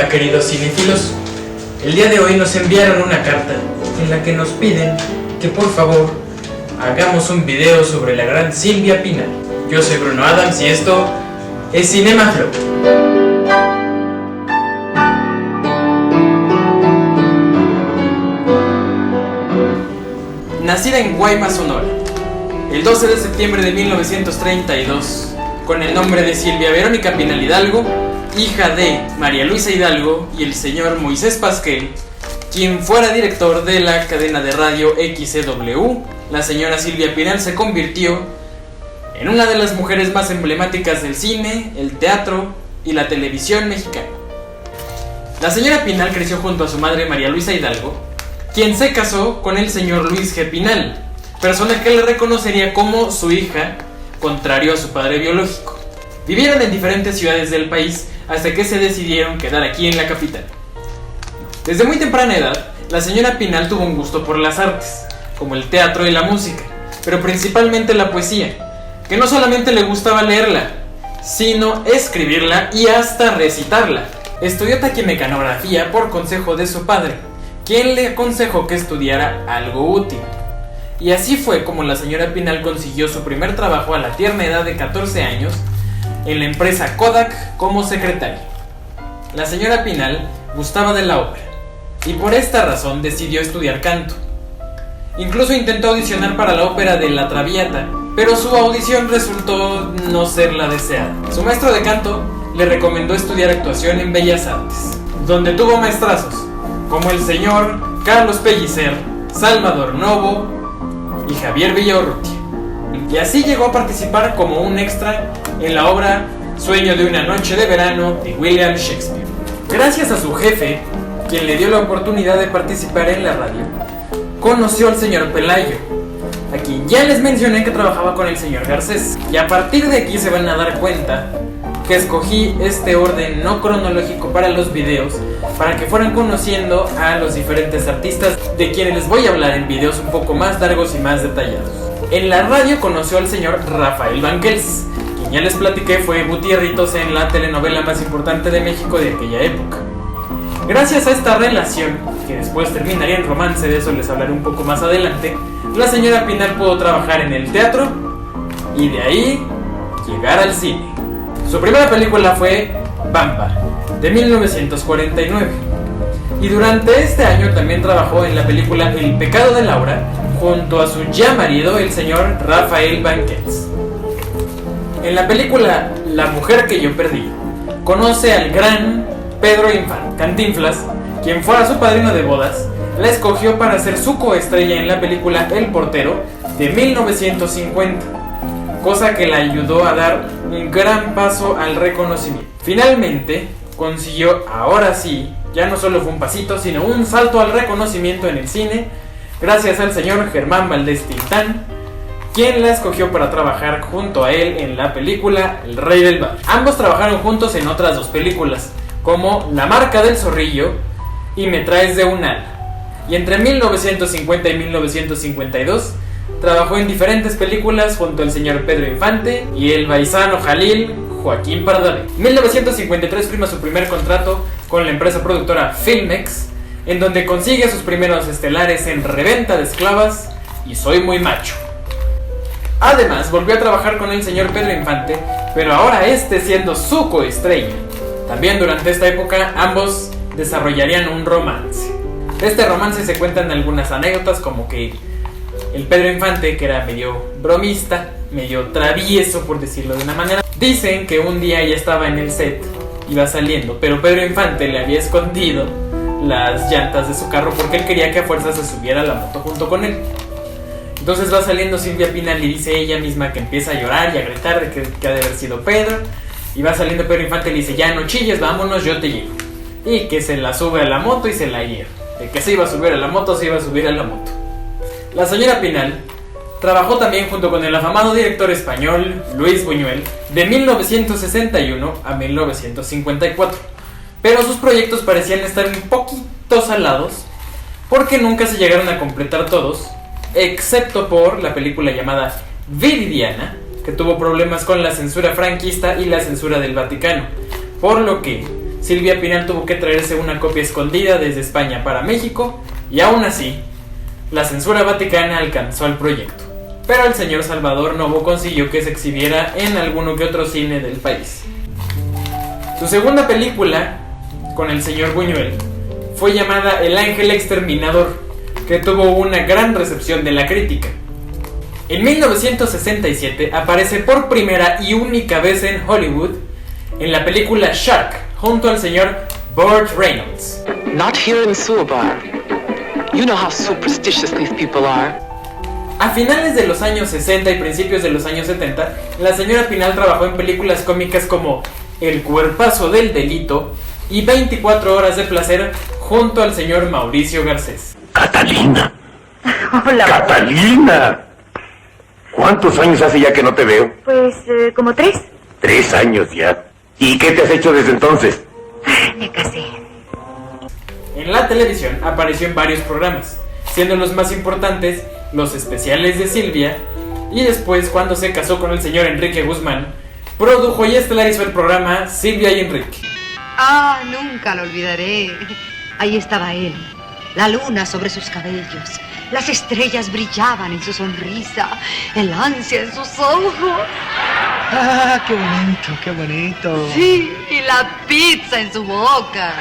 Hola queridos cinéfilos, el día de hoy nos enviaron una carta en la que nos piden que por favor hagamos un video sobre la gran Silvia Pinal. Yo soy Bruno Adams y esto es Cinema Flow. Nacida en Guaymas, Sonora, el 12 de septiembre de 1932, con el nombre de Silvia Verónica Pinal Hidalgo, hija de María Luisa Hidalgo y el señor Moisés Pasquel, quien fuera director de la cadena de radio XCW, la señora Silvia Pinal se convirtió en una de las mujeres más emblemáticas del cine, el teatro y la televisión mexicana. La señora Pinal creció junto a su madre María Luisa Hidalgo, quien se casó con el señor Luis G. Pinal, persona que le reconocería como su hija, contrario a su padre biológico. Vivieron en diferentes ciudades del país hasta que se decidieron quedar aquí en la capital. Desde muy temprana edad, la señora Pinal tuvo un gusto por las artes, como el teatro y la música, pero principalmente la poesía, que no solamente le gustaba leerla, sino escribirla y hasta recitarla. Estudió taquimecanografía por consejo de su padre, quien le aconsejó que estudiara algo útil. Y así fue como la señora Pinal consiguió su primer trabajo a la tierna edad de 14 años en la empresa Kodak como secretaria. La señora Pinal gustaba de la ópera y por esta razón decidió estudiar canto. Incluso intentó audicionar para la ópera de La Traviata, pero su audición resultó no ser la deseada. Su maestro de canto le recomendó estudiar actuación en Bellas Artes, donde tuvo maestrazos como el señor Carlos Pellicer, Salvador Novo y Javier Villaurrutia. Y así llegó a participar como un extra en la obra Sueño de una noche de verano de William Shakespeare. Gracias a su jefe, quien le dio la oportunidad de participar en la radio, conoció al señor Pelayo, a quien ya les mencioné que trabajaba con el señor Garcés. Y a partir de aquí se van a dar cuenta que escogí este orden no cronológico para los videos, para que fueran conociendo a los diferentes artistas de quienes les voy a hablar en videos un poco más largos y más detallados. En la radio conoció al señor Rafael Banquels, quien ya les platiqué fue Gutierritos en la telenovela más importante de México de aquella época. Gracias a esta relación, que después terminaría en romance, de eso les hablaré un poco más adelante, la señora Pinal pudo trabajar en el teatro y de ahí llegar al cine. Su primera película fue Bamba, de 1949. Y durante este año también trabajó en la película El pecado de Laura, junto a su ya marido, el señor Rafael Banquels. En la película La mujer que yo perdí, conoce al gran Pedro Infante, Cantinflas, quien fuera su padrino de bodas, la escogió para ser su coestrella en la película El portero, de 1950, cosa que le ayudó a dar un gran paso al reconocimiento. Finalmente, consiguió, ahora sí, ya no solo fue un pasito, sino un salto al reconocimiento en el cine, gracias al señor Germán Valdés Tintán, quien la escogió para trabajar junto a él en la película El Rey del Barrio. Ambos trabajaron juntos en otras dos películas, como La marca del zorrillo y Me traes de un ala. Y entre 1950 y 1952 trabajó en diferentes películas junto al señor Pedro Infante y el paisano Jalil Joaquín Pardavé. En 1953 firma su primer contrato con la empresa productora Filmex, en donde consigue sus primeros estelares en Reventa de esclavas y Soy muy macho. Además, volvió a trabajar con el señor Pedro Infante, pero ahora este siendo su coestrella. También durante esta época ambos desarrollarían un romance. De este romance se cuentan algunas anécdotas, como que el Pedro Infante, que era medio bromista, medio travieso por decirlo de una manera, dicen que un día ya estaba en el set, iba saliendo, pero Pedro Infante le había escondido las llantas de su carro porque él quería que a fuerza se subiera a la moto junto con él. Entonces va saliendo Silvia Pinal y dice ella misma que empieza a llorar y a gritar de que ha de haber sido Pedro. Y va saliendo Pedro Infante y le dice, ya no chilles, vámonos, yo te llevo. Y que se la sube a la moto y se la lleva. De que se iba a subir a la moto, se iba a subir a la moto. La señora Pinal trabajó también junto con el afamado director español Luis Buñuel de 1961 a 1954. Pero sus proyectos parecían estar un poquito salados porque nunca se llegaron a completar todos, excepto por la película llamada Viridiana, que tuvo problemas con la censura franquista y la censura del Vaticano, por lo que Silvia Pinal tuvo que traerse una copia escondida desde España para México y aún así, la censura vaticana alcanzó al proyecto. Pero el señor Salvador Novo consiguió que se exhibiera en alguno que otro cine del país. Su segunda película, con el señor Buñuel, fue llamada El Ángel Exterminador, que tuvo una gran recepción de la crítica. En 1967 aparece por primera y única vez en Hollywood en la película Shark, junto al señor Burt Reynolds. Not here in Suabar. You know how superstitious these people are. A finales de los años 60 y principios de los años 70, la señora Pinal trabajó en películas cómicas como El cuerpazo del delito y 24 horas de placer junto al señor Mauricio Garcés. Catalina. Hola. Catalina. ¿Cuántos años hace ya que no te veo? Pues, como 3. 3 años ya. ¿Y qué te has hecho desde entonces? Me casé. En la televisión apareció en varios programas, siendo los más importantes los especiales de Silvia, y después, cuando se casó con el señor Enrique Guzmán, produjo y estelarizó el programa Silvia y Enrique. Ah, nunca lo olvidaré. Ahí estaba él, la luna sobre sus cabellos, las estrellas brillaban en su sonrisa, el ansia en sus ojos. Ah, qué bonito, qué bonito. Sí, y la pizza en su boca.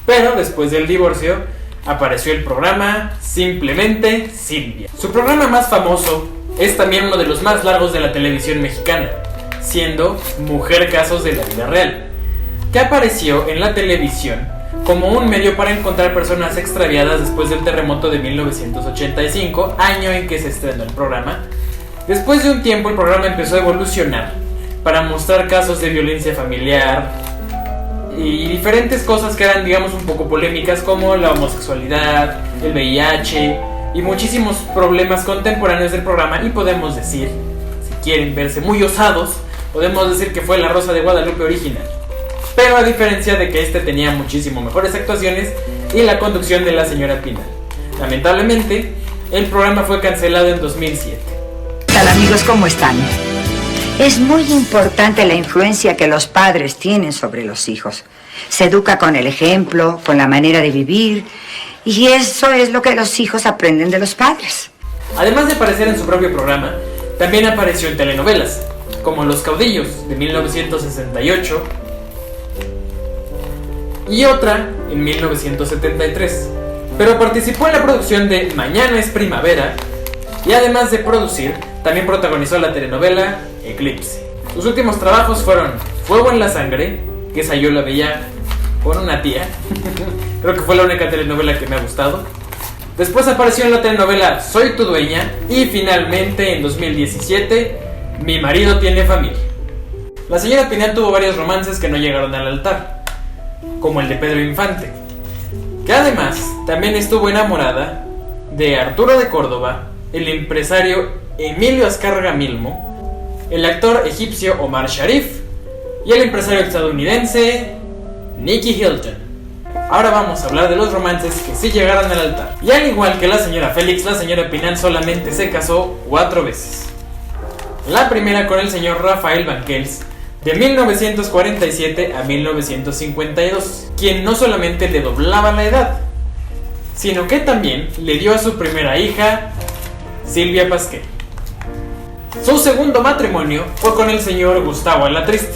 Pero después del divorcio, apareció el programa Simplemente Silvia. Su programa más famoso es también uno de los más largos de la televisión mexicana, siendo Mujer Casos de la Vida Real, que apareció en la televisión como un medio para encontrar personas extraviadas después del terremoto de 1985, año en que se estrenó el programa. Después de un tiempo el programa empezó a evolucionar para mostrar casos de violencia familiar y diferentes cosas que eran, digamos, un poco polémicas, como la homosexualidad, el VIH y muchísimos problemas contemporáneos del programa. Y podemos decir, si quieren verse muy osados, podemos decir que fue La Rosa de Guadalupe original. Pero a diferencia de que este tenía muchísimo mejores actuaciones y la conducción de la señora Pinal. Lamentablemente, el programa fue cancelado en 2007. ¿Qué tal, amigos? ¿Cómo están? Es muy importante la influencia que los padres tienen sobre los hijos. Se educa con el ejemplo, con la manera de vivir, y eso es lo que los hijos aprenden de los padres. Además de aparecer en su propio programa, también apareció en telenovelas, como Los Caudillos, de 1968, y otra en 1973. Pero participó en la producción de Mañana es Primavera, y además de producir, también protagonizó la telenovela Eclipse. Sus últimos trabajos fueron Fuego en la Sangre, que esa yo la veía con una tía. Creo que fue la única telenovela que me ha gustado. Después apareció en la telenovela Soy tu dueña, y finalmente en 2017, Mi marido tiene familia. La señora Pinal tuvo varios romances que no llegaron al altar, como el de Pedro Infante, que además también estuvo enamorada de Arturo de Córdoba, el empresario Emilio Azcárraga Milmo, el actor egipcio Omar Sharif y el empresario estadounidense Nicky Hilton. Ahora vamos a hablar de los romances que sí llegaron al altar. Y al igual que la señora Félix, la señora Pinal solamente se casó 4 veces. La primera con el señor Rafael Banquels, de 1947 a 1952, quien no solamente le doblaba la edad, sino que también le dio a su primera hija, Silvia Pasquel. Su segundo matrimonio fue con el señor Gustavo Alatriste,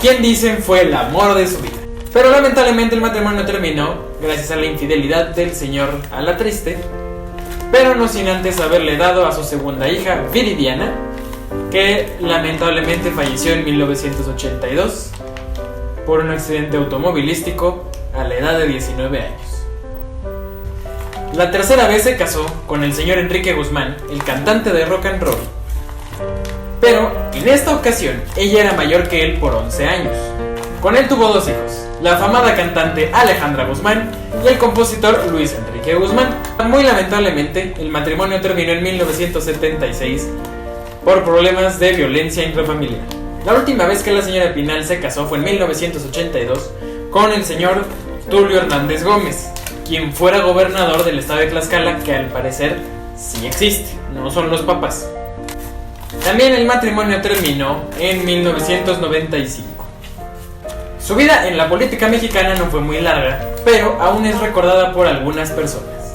quien dicen fue el amor de su vida. Pero lamentablemente el matrimonio terminó gracias a la infidelidad del señor Alatriste, pero no sin antes haberle dado a su segunda hija, Viridiana, que lamentablemente falleció en 1982 por un accidente automovilístico a la edad de 19 años. La tercera vez se casó con el señor Enrique Guzmán, el cantante de rock and roll. Pero en esta ocasión ella era mayor que él por 11 años. Con él tuvo 2 hijos, la afamada cantante Alejandra Guzmán y el compositor Luis Enrique Guzmán. Muy lamentablemente, el matrimonio terminó en 1976 por problemas de violencia intrafamiliar. La última vez que la señora Pinal se casó fue en 1982 con el señor Tulio Hernández Gómez, quien fuera gobernador del estado de Tlaxcala, que al parecer sí existe, no son los papás. También el matrimonio terminó en 1995. Su vida en la política mexicana no fue muy larga, pero aún es recordada por algunas personas.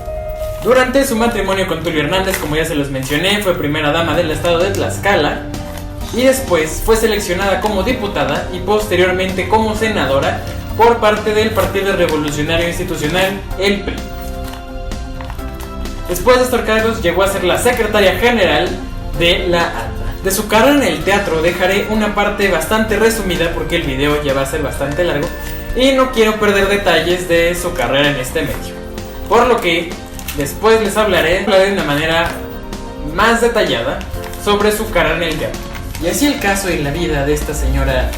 Durante su matrimonio con Tulio Hernández, como ya se los mencioné, fue primera dama del estado de Tlaxcala y después fue seleccionada como diputada y posteriormente como senadora por parte del Partido Revolucionario Institucional, el PRI. Después de estos cargos llegó a ser la secretaria general de la ANDA. De su carrera en el teatro dejaré una parte bastante resumida porque el video ya va a ser bastante largo y no quiero perder detalles de su carrera en este medio. Por lo que después les hablaré de una manera más detallada sobre su carrera en el teatro. Y así el caso y la vida de esta señora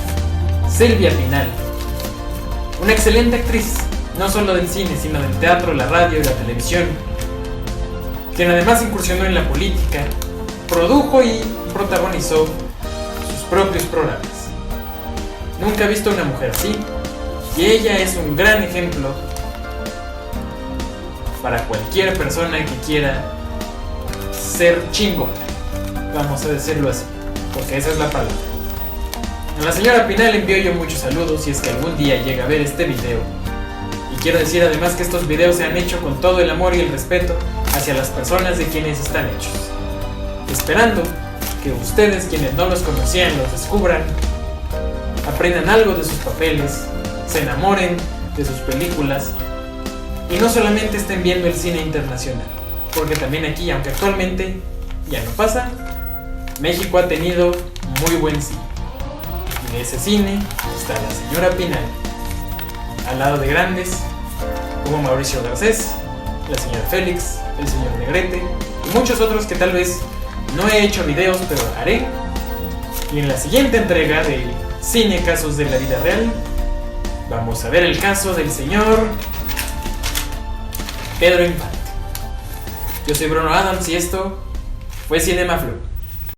Silvia Pinal, una excelente actriz, no solo del cine, sino del teatro, la radio y la televisión, quien además incursionó en la política, produjo y protagonizó sus propios programas. Nunca he visto una mujer así, y ella es un gran ejemplo para cualquier persona que quiera ser chingona, vamos a decirlo así, porque esa es la palabra. A la señora Pinal le envío yo muchos saludos si es que algún día llega a ver este video. Y quiero decir además que estos videos se han hecho con todo el amor y el respeto hacia las personas de quienes están hechos, esperando que ustedes, quienes no los conocían, los descubran, aprendan algo de sus papeles, se enamoren de sus películas y no solamente estén viendo el cine internacional, porque también aquí, aunque actualmente ya no pasa, México ha tenido muy buen cine. Y de ese cine está la señora Pinal, al lado de grandes como Mauricio Garcés, la señora Félix, el señor Negrete y muchos otros que tal vez no he hecho videos, pero haré. Y en la siguiente entrega de Cine Casos de la Vida Real vamos a ver el caso del señor Pedro Infante. Yo soy Bruno Adams y esto fue Cinema Flow.